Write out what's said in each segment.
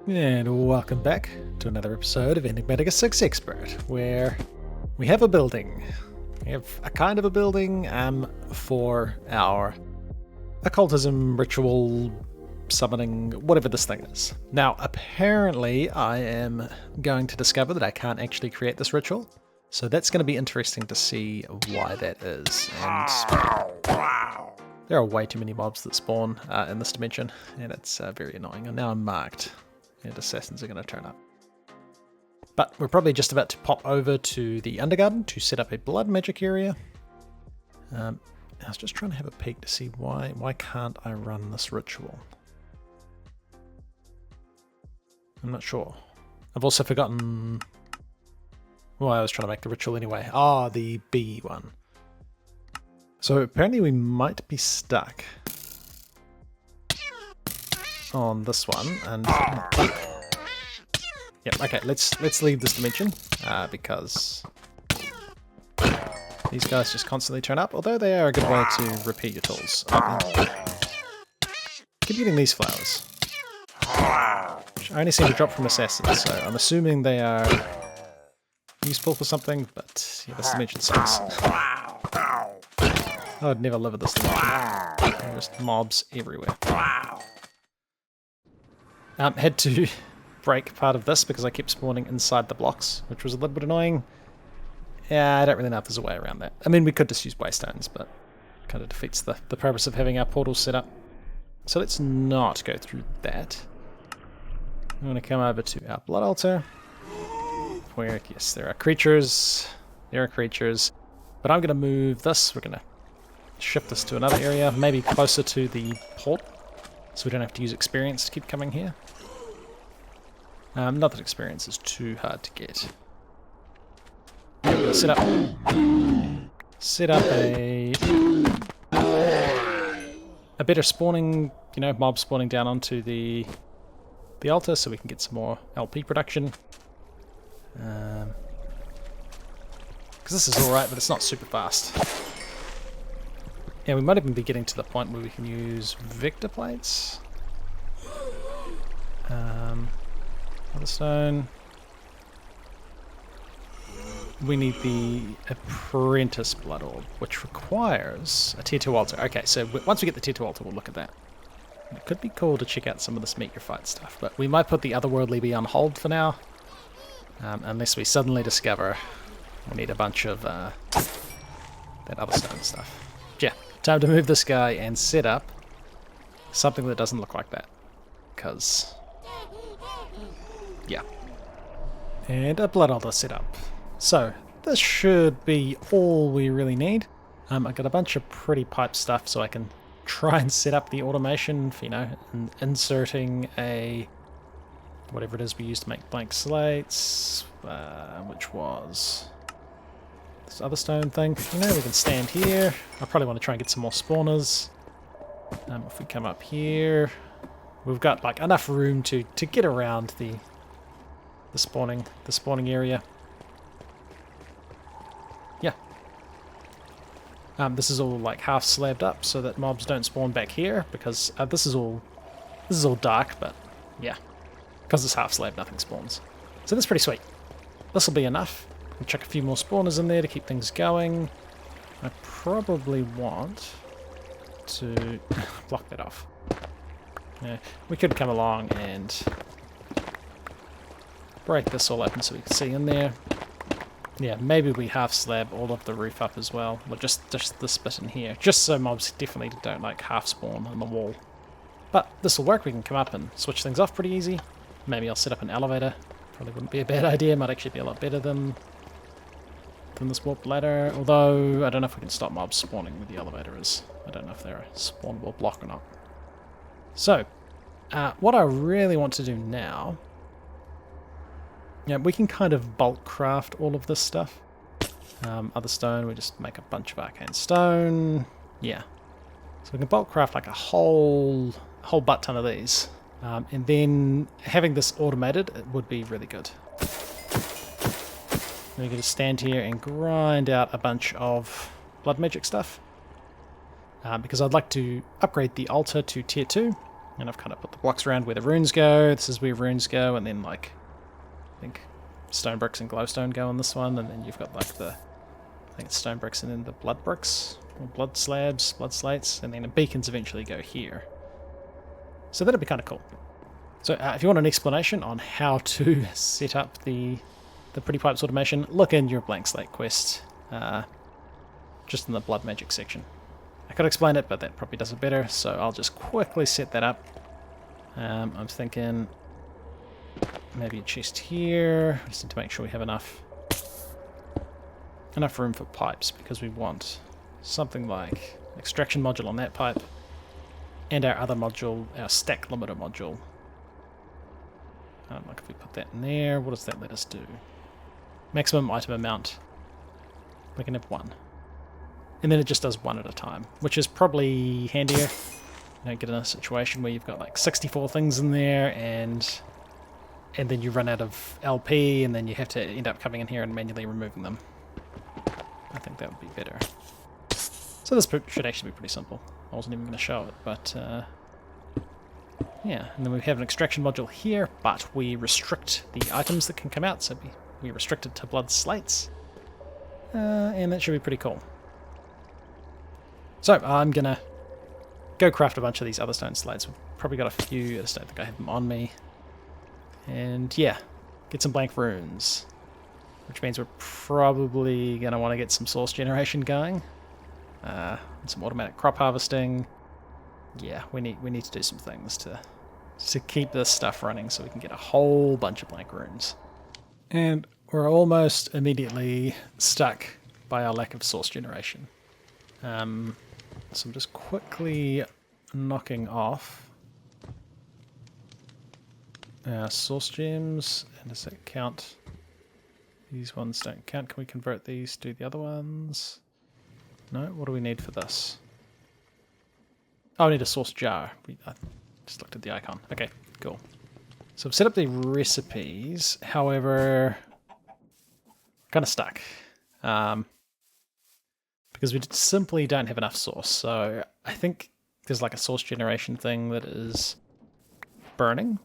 And welcome back to another episode of Enigmatica 6 Expert, where we have a building. We have a kind of a building for our occultism, ritual, summoning, whatever this thing is. Now, apparently I am going to discover that I can't actually create this ritual, so that's going to be interesting to see why that is. And there are way too many mobs that spawn in this dimension, and it's very annoying. And now I'm marked. And assassins are going to turn up. But we're probably just about to pop over to the Undergarden to set up a blood magic area. I was just trying to have a peek to see why can't I run this ritual. I'm not sure. I've also forgotten... Well, I was trying to make the ritual anyway. Ah, the bee one. So apparently we might be stuck on this one, and yeah, okay, let's leave this dimension because these guys just constantly turn up, although they are a good way to repeat your tools. Keep getting these flowers, which I only seem to drop from assassins, so I'm assuming they are useful for something, but yeah, this dimension sucks. I would never live at this dimension. There are just mobs everywhere. Had to break part of this because I kept spawning inside the blocks, which was a little bit annoying. Yeah, I don't really know if there's a way around that. I mean, we could just use waystones, but it kind of defeats the purpose of having our portals set up. So let's not go through that. I'm going to come over to our blood altar, where, yes, there are creatures. There are creatures. But I'm going to move this. We're going to shift this to another area, maybe closer to the port, so we don't have to use experience to keep coming here. Not that experience is too hard to get. I'm going to set up a better spawning, mob spawning down onto the altar, so we can get some more LP production. Because this is all right, but it's not super fast. Yeah, we might even be getting to the point where we can use vector plates. Another stone. We need the apprentice blood orb, which requires a tier 2 altar. Okay, so once we get the tier 2 altar, we'll look at that. It could be cool to check out some of this meet your fight stuff, but we might put the otherworldly bee on hold for now, unless we suddenly discover we need a bunch of that other stone stuff. Yeah, time to move this guy and set up something that doesn't look like that, because yeah. And a blood altar set up. So this should be all we really need. I've got a bunch of pretty pipe stuff, so I can try and set up the automation for, inserting a whatever it is we used to make blank slates, which was this other stone thing. We can stand here. I probably want to try and get some more spawners. If we come up here, we've got like enough room to get around the spawning area. Yeah. This is all like half slabbed up so that mobs don't spawn back here, because this is all dark, but yeah, because it's half slabbed, nothing spawns. So that's pretty sweet. This will be enough. We'll chuck a few more spawners in there to keep things going. I probably want to block that off. Yeah, we could come along and break this all open so we can see in there. Yeah, maybe we half slab all of the roof up as well, or just this bit in here, just so mobs definitely don't like half spawn on the wall. But this will work. We can come up and switch things off pretty easy. Maybe I'll set up an elevator. Probably wouldn't be a bad idea. Might actually be a lot better than this warp ladder, although I don't know if we can stop mobs spawning with the elevator is. I don't know if they're a spawnable block or not. So, what I really want to do now, we can kind of bulk craft all of this stuff. Other stone, we just make a bunch of arcane stone. Yeah. So we can bulk craft like a whole butt ton of these. And then having this automated, it would be really good. We're going to stand here and grind out a bunch of blood magic stuff. Because I'd like to upgrade the altar to tier 2. And I've kind of put the blocks around where the runes go. This is where runes go, and then like, I think stone bricks and glowstone go on this one, and then you've got like the, I think it's stone bricks and then the blood bricks, or blood slabs, blood slates, and then the beacons eventually go here. So that'd be kind of cool. So if you want an explanation on how to set up the Pretty Pipes automation, look in your blank slate quest, just in the blood magic section. I could explain it, but that probably does it better, so I'll just quickly set that up. I'm thinking maybe a chest here. Just need to make sure we have enough room for pipes, because we want something like extraction module on that pipe, and our other module, our stack limiter module. Like if we put that in there, what does that let us do? Maximum item amount. We can have one. And then it just does one at a time, which is probably handier. You don't get in a situation where you've got like 64 things in there, and then you run out of LP, and then you have to end up coming in here and manually removing them. I think that would be better. So this should actually be pretty simple. I wasn't even going to show it, but yeah. And then we have an extraction module here, but we restrict the items that can come out, so we restrict it to blood slates. And that should be pretty cool. So I'm going to go craft a bunch of these other stone slates. We've probably got a few, I just don't think I have them on me. And yeah, get some blank runes. Which means we're probably going to want to get some source generation going. And some automatic crop harvesting. Yeah, we need to do some things to keep this stuff running so we can get a whole bunch of blank runes. And we're almost immediately stuck by our lack of source generation. So I'm just quickly knocking off our source gems. And does that count? These ones don't count. Can we convert these to the other ones? No? What do we need for this? Oh, I need a source jar. I just looked at the icon. Okay, cool. So I've set up the recipes. However, kind of stuck. Because we simply don't have enough source. So I think there's like a source generation thing that is burning.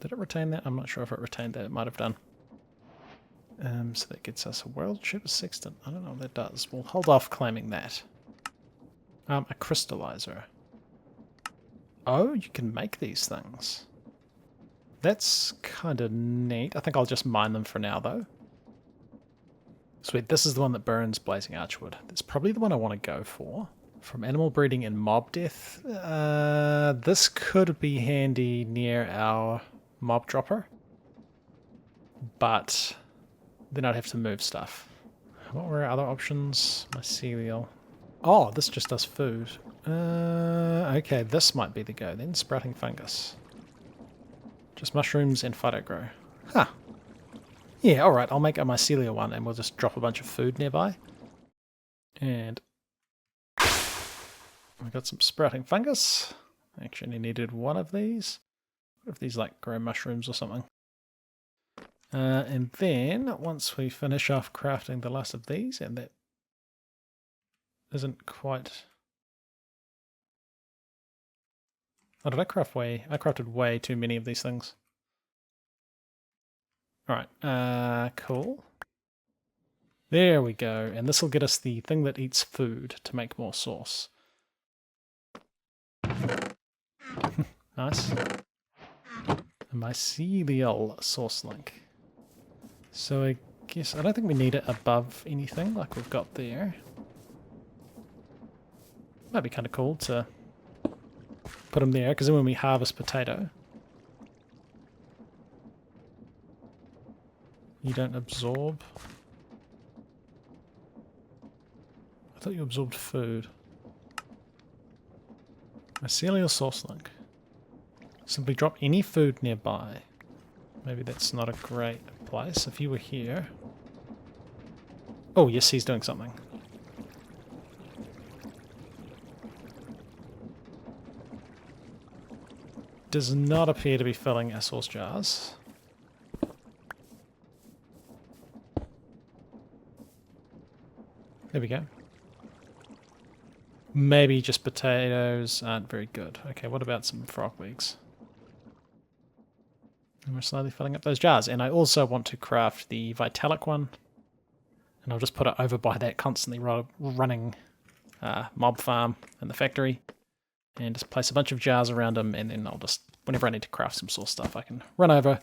Did it retain that? I'm not sure if it retained that. It might have done. So that gets us a world ship sextant. I don't know what that does. We'll hold off claiming that. A crystallizer. Oh, you can make these things. That's kind of neat. I think I'll just mine them for now, though. Sweet, this is the one that burns blazing archwood. That's probably the one I want to go for. From animal breeding and mob death. This could be handy near our mob dropper. But then I'd have to move stuff. What were our other options? Mycelial. Oh, this just does food. Okay, this might be the go then. Sprouting fungus. Just mushrooms and phytogrow. Huh. Yeah, alright, I'll make a mycelial one and we'll just drop a bunch of food nearby. And we got some sprouting fungus. Actually needed one of these. What if these like grow mushrooms or something? And then once we finish off crafting the last of these, and that isn't quite... Oh, did I craft way? I crafted way too many of these things. Alright, cool. There we go, and this will get us the thing that eats food to make more sauce. Nice. A mycelial sauce link. So I guess, I don't think we need it above anything like we've got there. Might be kind of cool to put them there, because then when we harvest potato, you don't absorb. I thought you absorbed food. Mycelial sauce link. Simply drop any food nearby. Maybe that's not a great place. If you were here... Oh, yes, he's doing something. Does not appear to be filling our sauce jars. There we go. Maybe just potatoes aren't very good. Okay, what about some frog legs? And we're slowly filling up those jars. And I also want to craft the Vitalic one. And I'll just put it over by that constantly running mob farm in the factory. And just place a bunch of jars around them, and then I'll just, whenever I need to craft some sauce stuff, I can run over,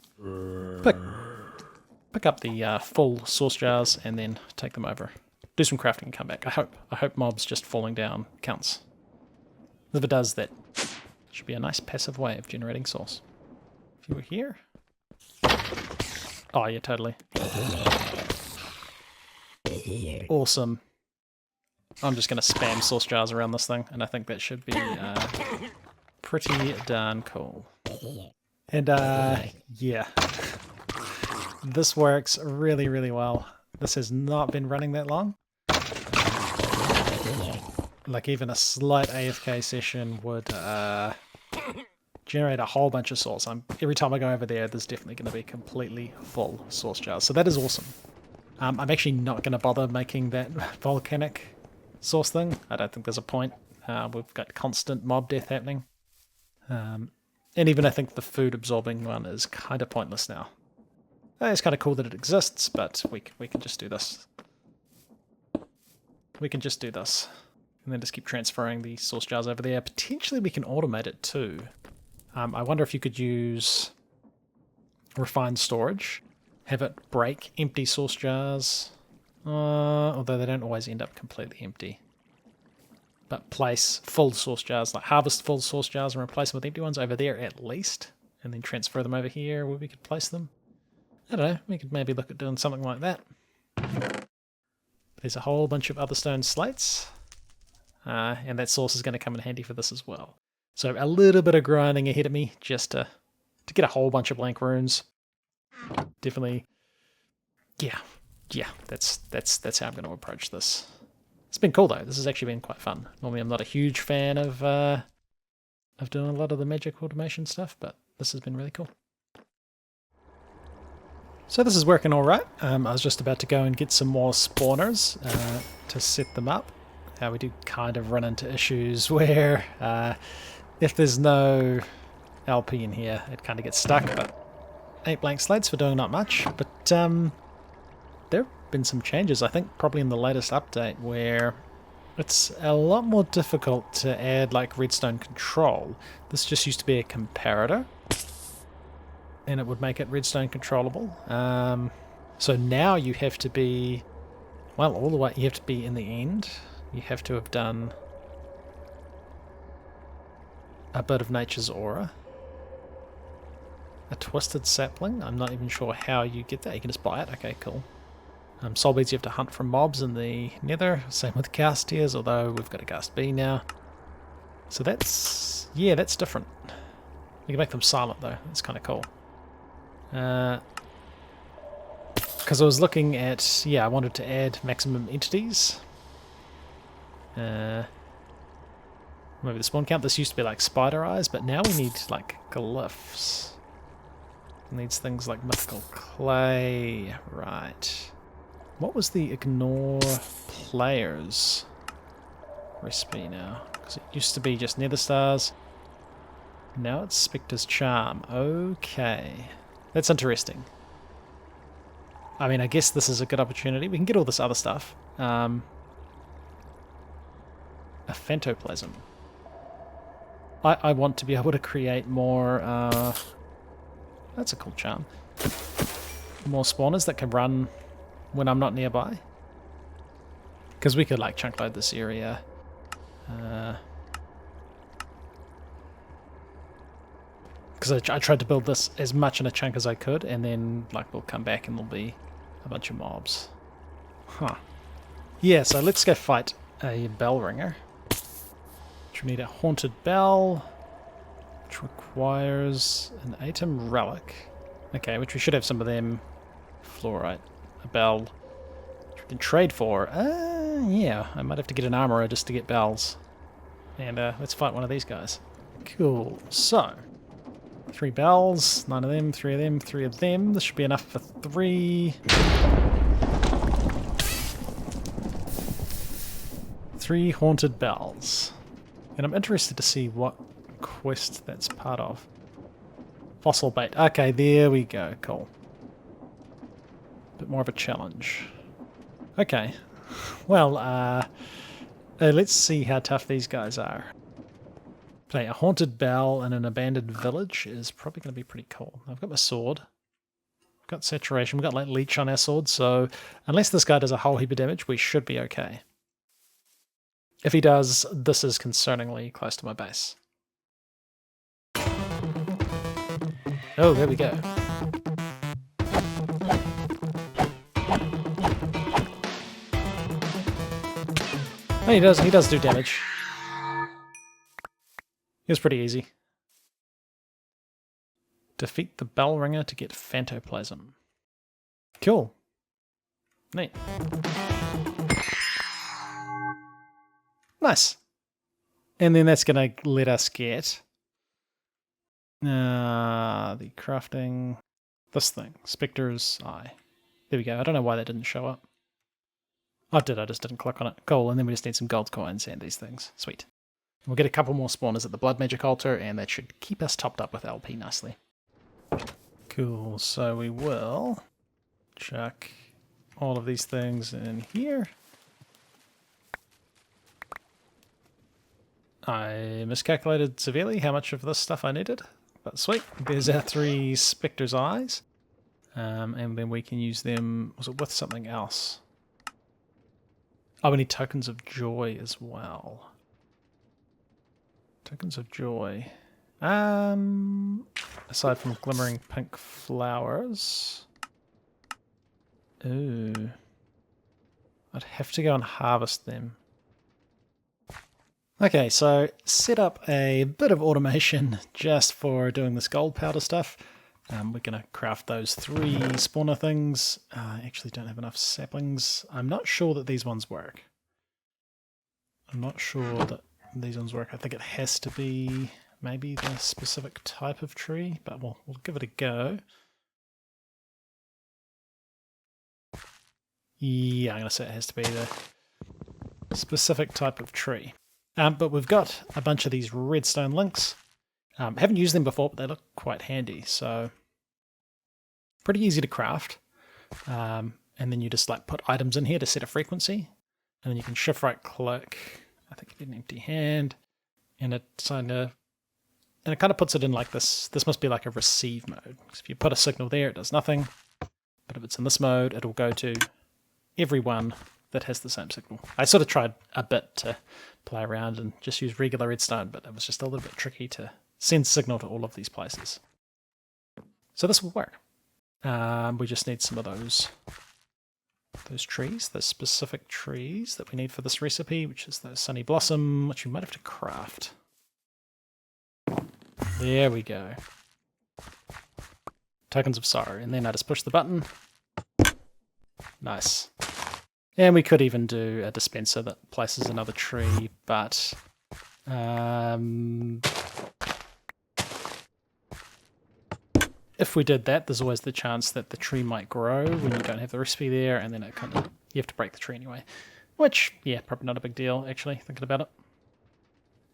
pick up the full sauce jars, and then take them over. Do some crafting and come back. I hope mobs just falling down counts. If it does, that should be a nice passive way of generating sauce. If you were here... Oh, yeah, totally. Awesome. I'm just going to spam sauce jars around this thing, and I think that should be pretty darn cool. And, yeah. This works really, really well. This has not been running that long. Like, even a slight AFK session would generate a whole bunch of sauce. Every time I go over there, there's definitely going to be completely full sauce jars. So that is awesome. I'm actually not going to bother making that volcanic sauce thing. I don't think there's a point. We've got constant mob death happening. And even I think the food absorbing one is kind of pointless now. It's kind of cool that it exists, but we can just do this. We can just do this. And then just keep transferring the sauce jars over there. Potentially we can automate it too. I wonder if you could use refined storage. Have it break empty sauce jars. Although they don't always end up completely empty. But place full sauce jars, like harvest full sauce jars and replace them with empty ones over there at least. And then transfer them over here where we could place them. I don't know, we could maybe look at doing something like that. There's a whole bunch of other stone slates. And that sauce is going to come in handy for this as well. So a little bit of grinding ahead of me just to get a whole bunch of blank runes. Definitely, yeah, that's how I'm going to approach this. It's been cool though. This has actually been quite fun. Normally I'm not a huge fan of doing a lot of the magic automation stuff, but this has been really cool. So this is working all right. I was just about to go and get some more spawners to set them up. We do kind of run into issues where if there's no LP in here, it kind of gets stuck, but 8 blank slates for doing not much. But there have been some changes, I think probably in the latest update, where it's a lot more difficult to add like redstone control. This just used to be a comparator, and it would make it redstone controllable. So now you have to be, well, all the way, you have to be in the end. You have to have done a bit of nature's aura. A twisted sapling. I'm not even sure how you get that. You can just buy it. Okay, cool. Soul beads you have to hunt from mobs in the nether. Same with ghast tears, although we've got a ghast bee now. So that's, yeah, that's different. You can make them silent though. That's kind of cool. Because I was looking at, yeah, I wanted to add maximum entities. Maybe the spawn count. This used to be like spider eyes, but now we need like glyphs. It needs things like mythical clay. Right. What was the ignore players recipe now? Because it used to be just nether stars. Now it's Spectre's charm. Okay. That's interesting. I mean, I guess this is a good opportunity. We can get all this other stuff. A phantoplasm. I want to be able to create more... that's a cool charm. More spawners that can run when I'm not nearby. Because we could like chunk load this area. Because I tried to build this as much in a chunk as I could, and then like we'll come back and there'll be a bunch of mobs. Huh. Yeah, so let's go fight a bell ringer. We need a haunted bell, which requires an item relic. Okay, which we should have some of them. Fluorite, a bell, which we can trade for. Yeah, I might have to get an armorer just to get bells. And let's fight one of these guys. Cool. So, 3 bells, 9 of them, 3 of them, 3 of them. This should be enough for 3. 3 haunted bells. And I'm interested to see what quest that's part of. Fossil bait. Okay, there we go. Cool. Bit more of a challenge. Okay. Well, let's see how tough these guys are. Okay, a haunted bell in an abandoned village is probably going to be pretty cool. I've got my sword. I've got saturation. We've got like leech on our sword, so unless this guy does a whole heap of damage, we should be okay. If he does, this is concerningly close to my base. Oh, there we go. Oh, he does do damage. It was pretty easy. Defeat the bell ringer to get phantoplasm. Cool. Neat. Nice. And then that's going to let us get the crafting, this thing, Spectre's Eye. There we go. I don't know why that didn't show up. Oh, it did. I just didn't click on it. Cool. And then we just need some gold coins and these things. Sweet. We'll get a couple more spawners at the blood magic altar, and that should keep us topped up with LP nicely. Cool. So we will chuck all of these things in here. I miscalculated severely how much of this stuff I needed, but sweet. There's our 3 Spectre's Eyes, and then we can use them, was it with something else? Oh, we need tokens of joy as well. Tokens of joy. Aside from glimmering pink flowers. Ooh. I'd have to go and harvest them. Okay, so set up a bit of automation just for doing this gold powder stuff. We're going to craft those 3 spawner things. I actually don't have enough saplings. I'm not sure that these ones work. I'm not sure that these ones work. I think it has to be maybe the specific type of tree, but we'll give it a go. Yeah, I'm going to say it has to be the specific type of tree. But we've got a bunch of these redstone links. Haven't used them before, but they look quite handy. So pretty easy to craft. And then you just like put items in here to set a frequency. And then you can shift right click. I think you get an empty hand. And it kind of puts it in like this. This must be like a receive mode. So if you put a signal there, it does nothing. But if it's in this mode, it'll go to everyone that has the same signal. I sort of tried a bit to play around and just use regular redstone, but it was just a little bit tricky to send signal to all of these places. So this will work. We just need some of those trees, those specific trees that we need for this recipe, which is the Sunny Blossom, which we might have to craft. There we go. Tokens of Sorrow, and then I just push the button. Nice. And we could even do a dispenser that places another tree, but if we did that, there's always the chance that the tree might grow when you don't have the recipe there, and then you have to break the tree anyway. Which, yeah, probably not a big deal, actually, thinking about it.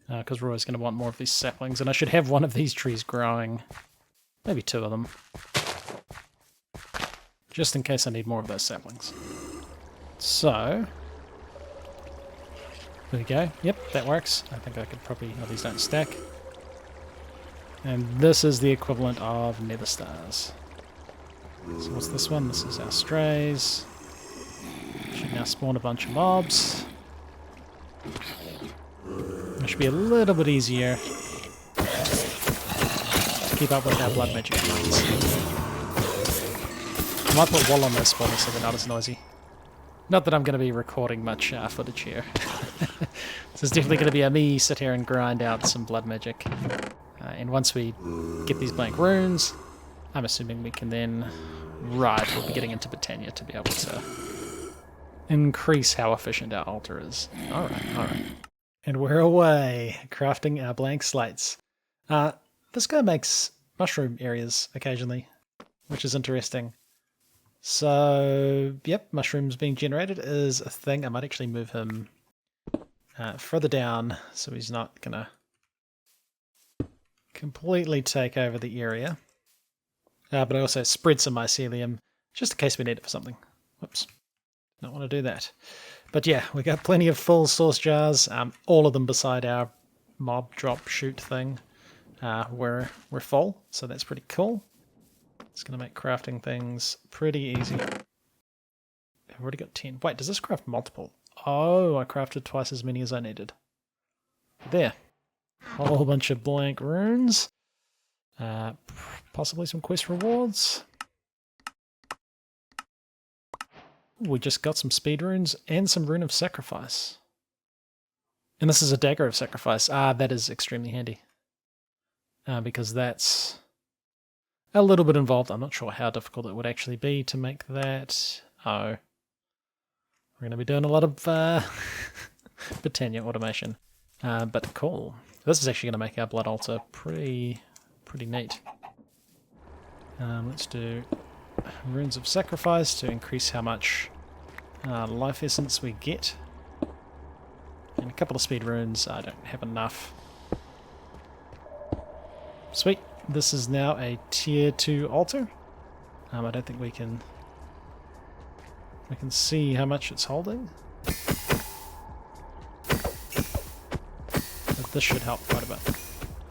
Because we're always going to want more of these saplings, and I should have one of these trees growing. Maybe 2 of them. Just in case I need more of those saplings. So, there we go. Yep, that works. I think I could probably... Oh, these don't stack. And this is the equivalent of nether stars. So what's this one? This is our strays. Should now spawn a bunch of mobs. It should be a little bit easier to keep up with our blood magic ones. I might put wall on those spawners so they're not as noisy. Not that I'm going to be recording much footage here. This is definitely going to be a me sit here and grind out some blood magic. And once we get these blank runes, I'm assuming we can then... Right, we'll be getting into Britannia to be able to increase how efficient our altar is. Alright. And we're away, crafting our blank slates. This guy makes mushroom areas occasionally, which is interesting. So, yep, mushrooms being generated is a thing. I might actually move him further down so he's not going to completely take over the area. But I also spread some mycelium just in case we need it for something. Whoops, don't want to do that. But yeah, we got plenty of full source jars, all of them beside our mob drop shoot thing. We're full, so that's pretty cool. It's going to make crafting things pretty easy. I've already got 10. Wait, does this craft multiple? Oh, I crafted twice as many as I needed. There. Whole bunch of blank runes. Possibly some quest rewards. We just got some speed runes and some rune of sacrifice. And this is a dagger of sacrifice. That is extremely handy. Because that's a little bit involved. I'm not sure how difficult it would actually be to make that. Oh. We're going to be doing a lot of Britannia automation. But cool. This is actually going to make our blood altar pretty neat. Let's do runes of sacrifice to increase how much life essence we get. And a couple of speed runes. I don't have enough. Sweet. This is now a tier 2 altar. I don't think we can see how much it's holding. But this should help quite a bit.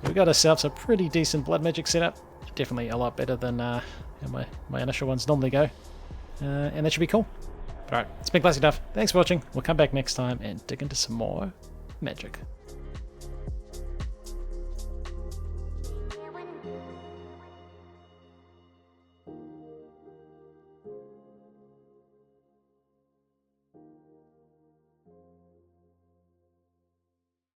We got ourselves a pretty decent blood magic setup. Definitely a lot better than how my initial ones normally go. And that should be cool. Alright, it's been ClassicDuff. Thanks for watching. We'll come back next time and dig into some more magic.